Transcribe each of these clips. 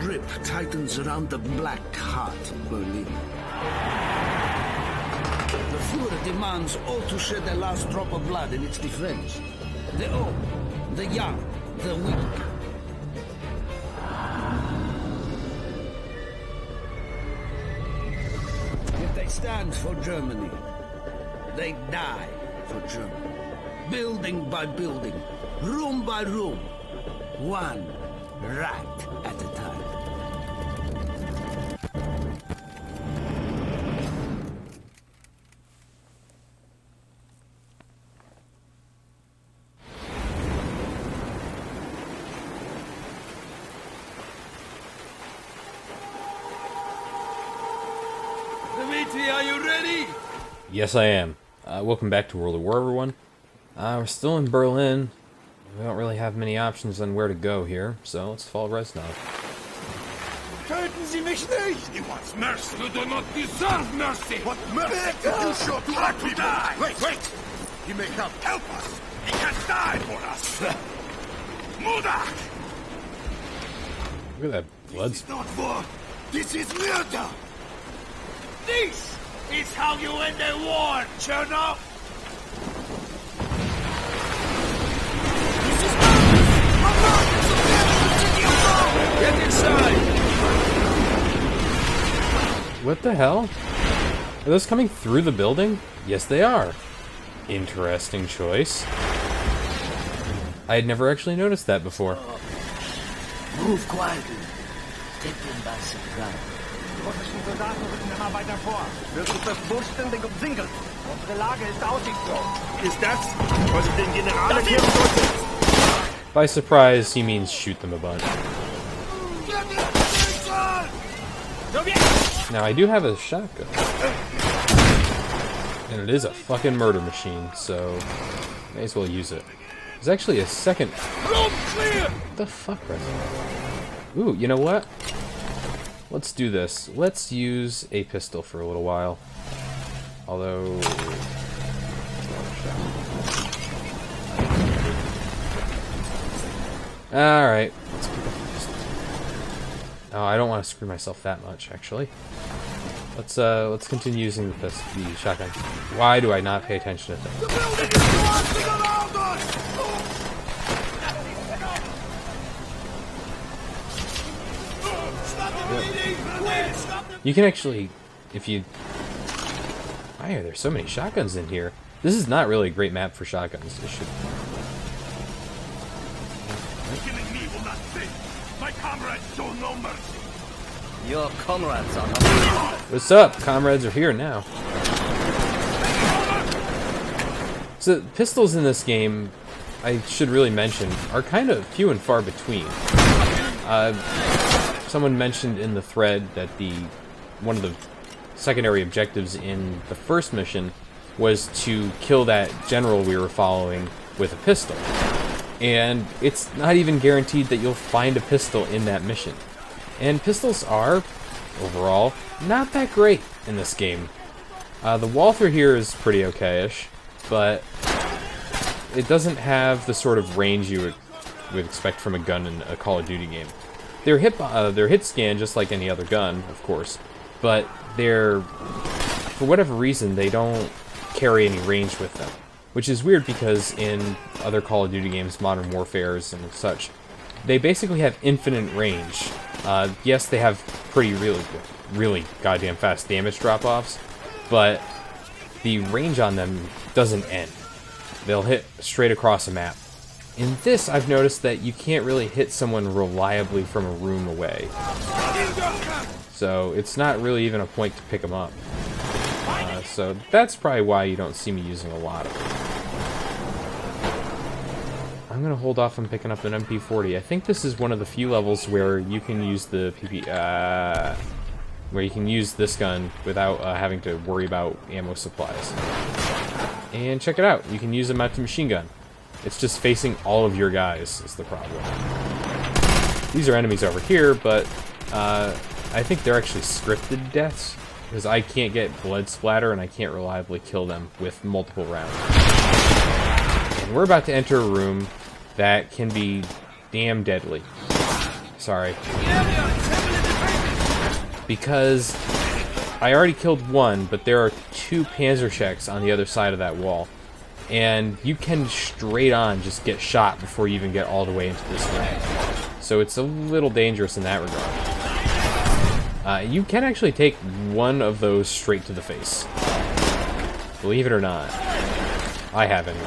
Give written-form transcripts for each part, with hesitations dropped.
grip tightens around the black heart of Berlin. The Fuhrer demands all to shed their last drop of blood in its defense. The old, the young, the weak. If they stand for Germany, they die for Germany. Building by building, room by room, one rat at a time. Dimitri, are you ready? Yes, I am. Welcome back to World at War, everyone. We're still in Berlin. We don't really have many options on where to go here, so let's follow Reznov. Töten Sie mich nicht! He wants mercy. You do not deserve mercy! What mercy did you show to our people? Die! Wait! He may help us! He can die for us! Mudak! Look at that blood. This is not war! This is murder! This is how you end a war, Chernow! This is madness! Get inside! What the hell? Are those coming through the building? Yes, they are. Interesting choice. I had never actually noticed that before. Move quietly. Take them by surprise. Russischen Soldaten rücken immer weiter vor. Wir sind vollständig umsingelt. Unsere Lage ist aussichtslos. Ist das, was ich den General erklären sollte? By surprise, he means shoot them a bunch. Now, I do have a shotgun. And it is a fucking murder machine, so may as well use it. There's actually a second... Road clear! What the fuck, Resident? Ooh, you know what? Let's do this. Let's use a pistol for a little while. Although... Alright. Let's pick up the pistol. Oh, I don't want to screw myself that much, actually. Let's continue using the shotgun. Why do I not pay attention to things? The building is collapsing around us! Stop the bleeding! Quick! Stop the... You can actually, if you... Why are there so many shotguns in here? This is not really a great map for shotguns. It should... Killing me will not save. My comrades show no mercy. Your comrades are not... What's up? Comrades are here now. So, pistols in this game, I should really mention, are kind of few and far between. Someone mentioned in the thread that one of the secondary objectives in the first mission was to kill that general we were following with a pistol. And it's not even guaranteed that you'll find a pistol in that mission. And pistols are, overall, not that great in this game. The Walther here is pretty okay-ish, but it doesn't have the sort of range you would expect from a gun in a Call of Duty game. They're hit scan just like any other gun, of course, but for whatever reason, they don't carry any range with them. Which is weird because in other Call of Duty games, Modern Warfares and such, they basically have infinite range. Yes, they have really goddamn fast damage drop-offs, but the range on them doesn't end. They'll hit straight across a map. In this, I've noticed that you can't really hit someone reliably from a room away. So it's not really even a point to pick them up. So that's probably why you don't see me using a lot of it. I'm gonna hold off on picking up an MP40. I think this is one of the few levels where you can use the where you can use this gun without having to worry about ammo supplies. And check it out, you can use a machine gun. It's just facing all of your guys is the problem. These are enemies over here, but I think they're actually scripted deaths, because I can't get blood splatter and I can't reliably kill them with multiple rounds. And we're about to enter a room that can be damn deadly. Sorry. The area because I already killed one, but there are 2 Panzerschecks on the other side of that wall. And you can straight on just get shot before you even get all the way into this room. So it's a little dangerous in that regard. You can actually take one of those straight to the face. Believe it or not. I have anyway.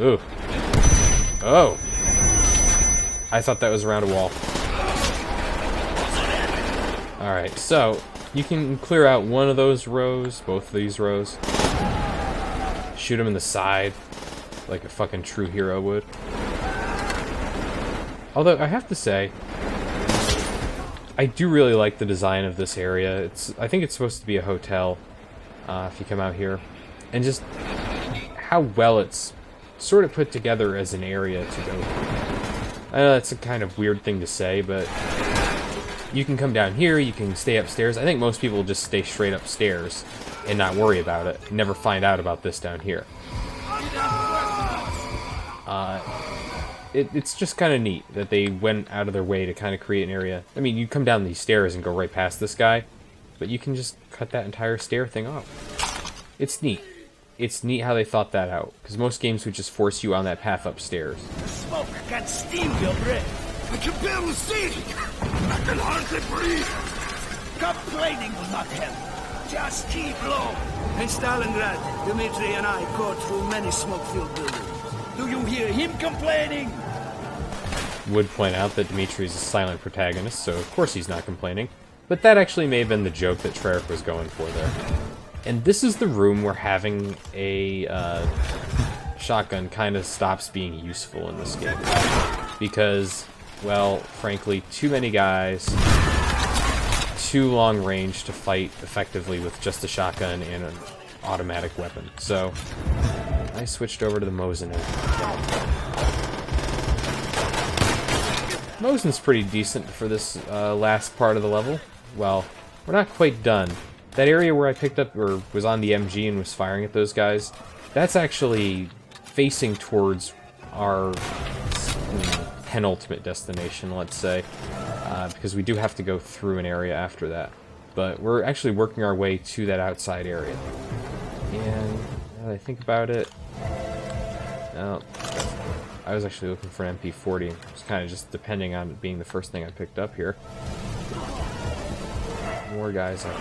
Ooh. Oh! I thought that was around a wall. Alright, so you can clear out one of those rows, both of these rows. Shoot him in the side, like a fucking true hero would. Although, I have to say, I do really like the design of this area. I think it's supposed to be a hotel, if you come out here. And just how well it's sort of put together as an area to go. I know that's a kind of weird thing to say, but you can come down here, you can stay upstairs. I think most people just stay straight upstairs and not worry about it. Never find out about this down here. It's just kind of neat that they went out of their way to kind of create an area. I mean, you come down these stairs and go right past this guy, but you can just cut that entire stair thing off. It's neat. It's neat how they thought that out, because most games would just force you on that path upstairs. The smoke can steal your breath. I can barely see. I can hardly breathe. Complaining will not help. Just keep low. In Stalingrad, Dmitri and I go through many smoke-filled buildings. Do you hear him complaining? Would point out that Dmitri is a silent protagonist, so of course he's not complaining. But that actually may have been the joke that Treyarch was going for there. And this is the room where having a shotgun kind of stops being useful in this game. Because, well, frankly, too many guys, too long range to fight effectively with just a shotgun and an automatic weapon. So I switched over to the Mosin. Mosin's pretty decent for this last part of the level. Well, we're not quite done. That area where I picked up, or was on the MG and was firing at those guys, that's actually facing towards our penultimate destination, let's say, because we do have to go through an area after that. But we're actually working our way to that outside area. And now that I think about it, no, I was actually looking for an MP40. It was kind of just depending on it being the first thing I picked up here. More guys up.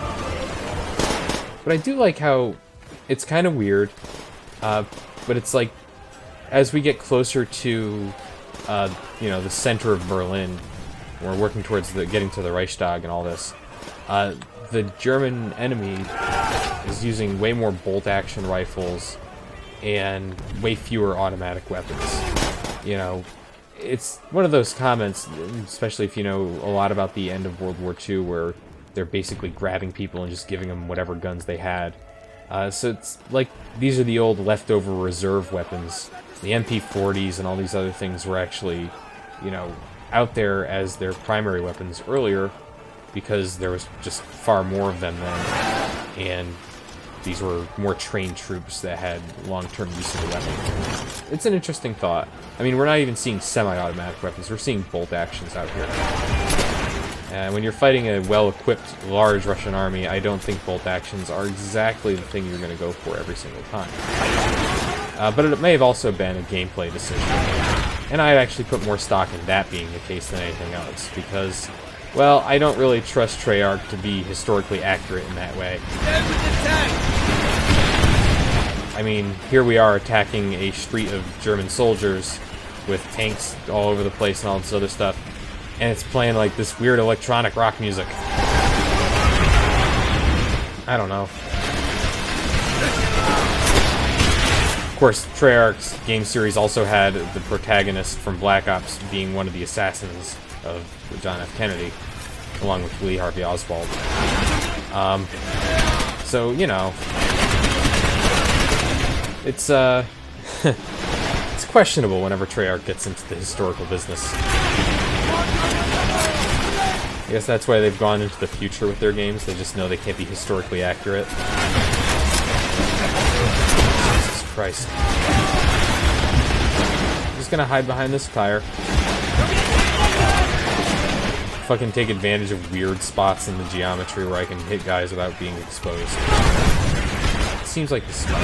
But I do like how it's kind of weird, but it's like as we get closer to you know, the center of Berlin, we're working towards getting to the Reichstag and all this. The German enemy is using way more bolt-action rifles and way fewer automatic weapons. You know, it's one of those comments, especially if you know a lot about the end of World War II, where they're basically grabbing people and just giving them whatever guns they had. So it's like these are the old leftover reserve weapons. The MP40s and all these other things were actually, you know, out there as their primary weapons earlier because there was just far more of them then. And these were more trained troops that had long-term use of the weapon. It's an interesting thought. I mean, we're not even seeing semi-automatic weapons. We're seeing bolt actions out here. And when you're fighting a well-equipped, large Russian army, I don't think bolt actions are exactly the thing you're going to go for every single time. But it may have also been a gameplay decision. And I'd actually put more stock in that being the case than anything else, because, well, I don't really trust Treyarch to be historically accurate in that way. I mean, here we are attacking a street of German soldiers with tanks all over the place and all this other stuff. And it's playing like this weird electronic rock music. I don't know. Of course, Treyarch's game series also had the protagonist from Black Ops being one of the assassins of John F. Kennedy, along with Lee Harvey Oswald. So, you know, it's it's questionable whenever Treyarch gets into the historical business. I guess that's why they've gone into the future with their games. They just know they can't be historically accurate. Jesus Christ. I'm just gonna hide behind this tire. fucking take advantage of weird spots in the geometry where I can hit guys without being exposed. It seems like the spot.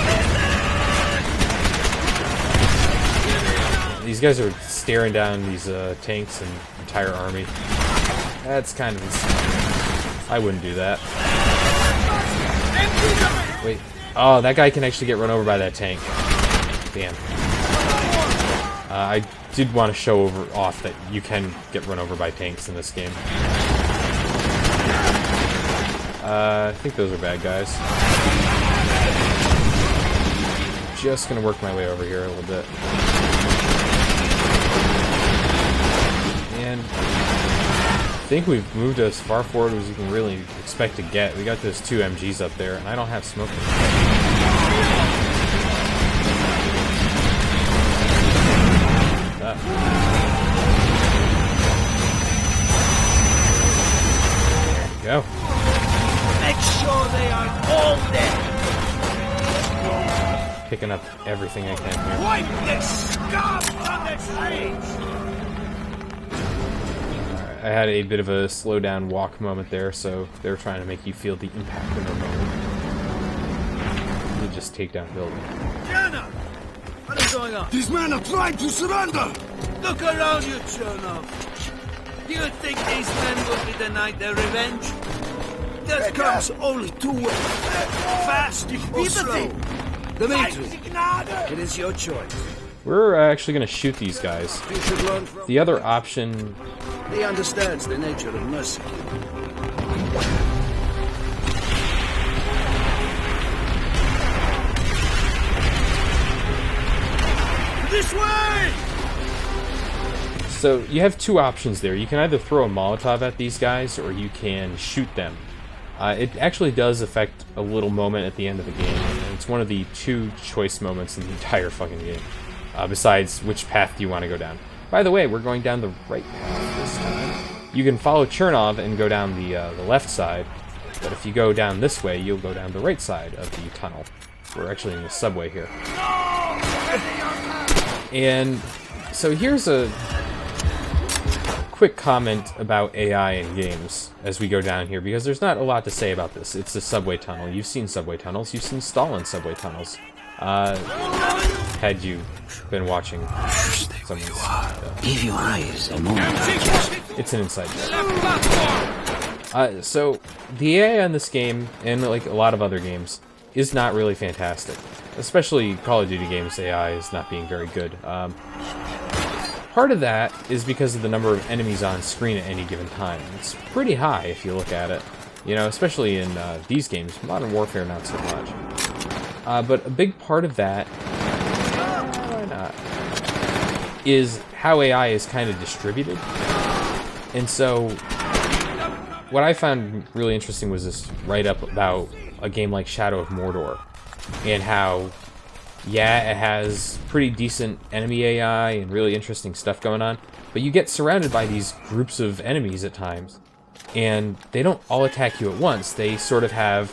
These guys are staring down these tanks and entire army. That's kind of insane. I wouldn't do that. Wait. Oh, that guy can actually get run over by that tank. Damn. I did want to show off that you can get run over by tanks in this game. I think those are bad guys. Just gonna work my way over here a little bit. And I think we've moved as far forward as you can really expect to get. We got those 2 MGs up there, and I don't have smoke. There we go. Make sure they are all dead. Picking up everything I can here. Wipe the scum from the streets. I had a bit of a slow down walk moment there, so they're trying to make you feel the impact of the moment. You just take down building. Chernoff! What is going on? These men are trying to surrender! Look around you, Chernoff. Do you think these men will be denied their revenge? Death comes only 2 ways. Fast or slow. Dimitri, it is your choice. We're actually going to shoot these guys. You should learn from... The other option... He understands the nature of mercy. This way! So, you have 2 options there. You can either throw a Molotov at these guys, or you can shoot them. It actually does affect a little moment at the end of the game, and it's one of the 2 choice moments in the entire fucking game. Besides, which path do you want to go down? By the way, we're going down the right path this time. You can follow Chernov and go down the left side, but if you go down this way, you'll go down the right side of the tunnel. We're actually in the subway here. And so here's a quick comment about AI in games as we go down here, because there's not a lot to say about this. It's a subway tunnel. You've seen subway tunnels. You've seen Stalin subway tunnels. Had you been watching someone's... Give your eyes a moment. It's an inside joke. So, the AI in this game, and like a lot of other games, is not really fantastic. Especially Call of Duty games, AI is not being very good. Part of that is because of the number of enemies on screen at any given time. It's pretty high if you look at it. You know, especially in these games. Modern Warfare, not so much. But a big part of that... why not? Is how AI is kind of distributed. And so, what I found really interesting was this write-up about a game like Shadow of Mordor. And how, yeah, it has pretty decent enemy AI and really interesting stuff going on, but you get surrounded by these groups of enemies at times, and they don't all attack you at once. They sort of have,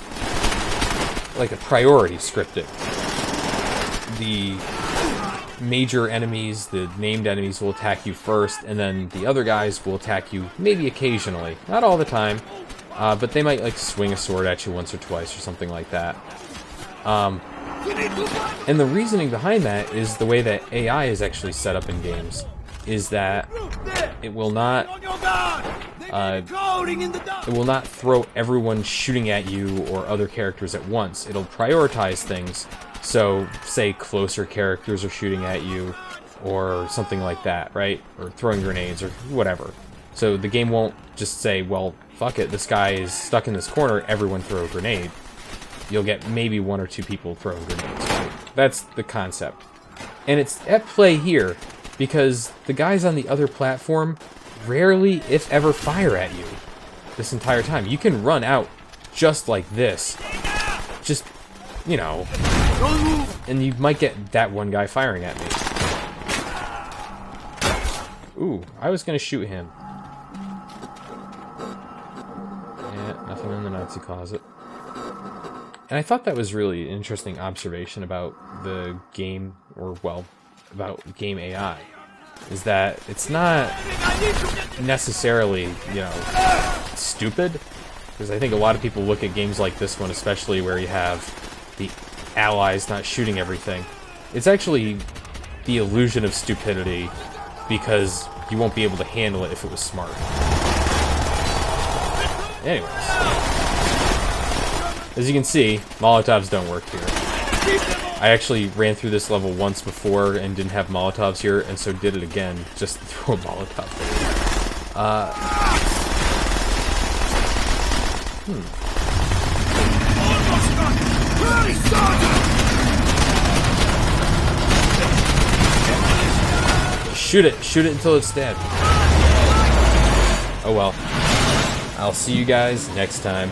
like, a priority scripted. The major enemies, the named enemies, will attack you first, and then the other guys will attack you maybe occasionally. Not all the time, but they might, like, swing a sword at you once or twice or something like that. And the reasoning behind that is the way that AI is actually set up in games, is that it will not throw everyone shooting at you or other characters at once. It'll prioritize things. So, say closer characters are shooting at you, or something like that, right? Or throwing grenades, or whatever. So the game won't just say, well, fuck it, this guy is stuck in this corner, everyone throw a grenade. You'll get maybe 1 or 2 people throwing grenades. Right? That's the concept. And it's at play here, because the guys on the other platform rarely, if ever, fire at you this entire time. You can run out just like this. Just, you know, and you might get that one guy firing at me. Ooh, I was gonna shoot him. Yeah, nothing in the Nazi closet. And I thought that was really an interesting observation about the game, or, well, about game AI. is that it's not necessarily, you know, stupid. Because I think a lot of people look at games like this one, especially where you have the allies not shooting everything. It's actually the illusion of stupidity because you won't be able to handle it if it was smart. Anyways, as you can see, Molotovs don't work here. I actually ran through this level once before and didn't have Molotovs here, and so did it again just to throw a Molotov there. Shoot it until it's dead. Oh well. I'll see you guys next time.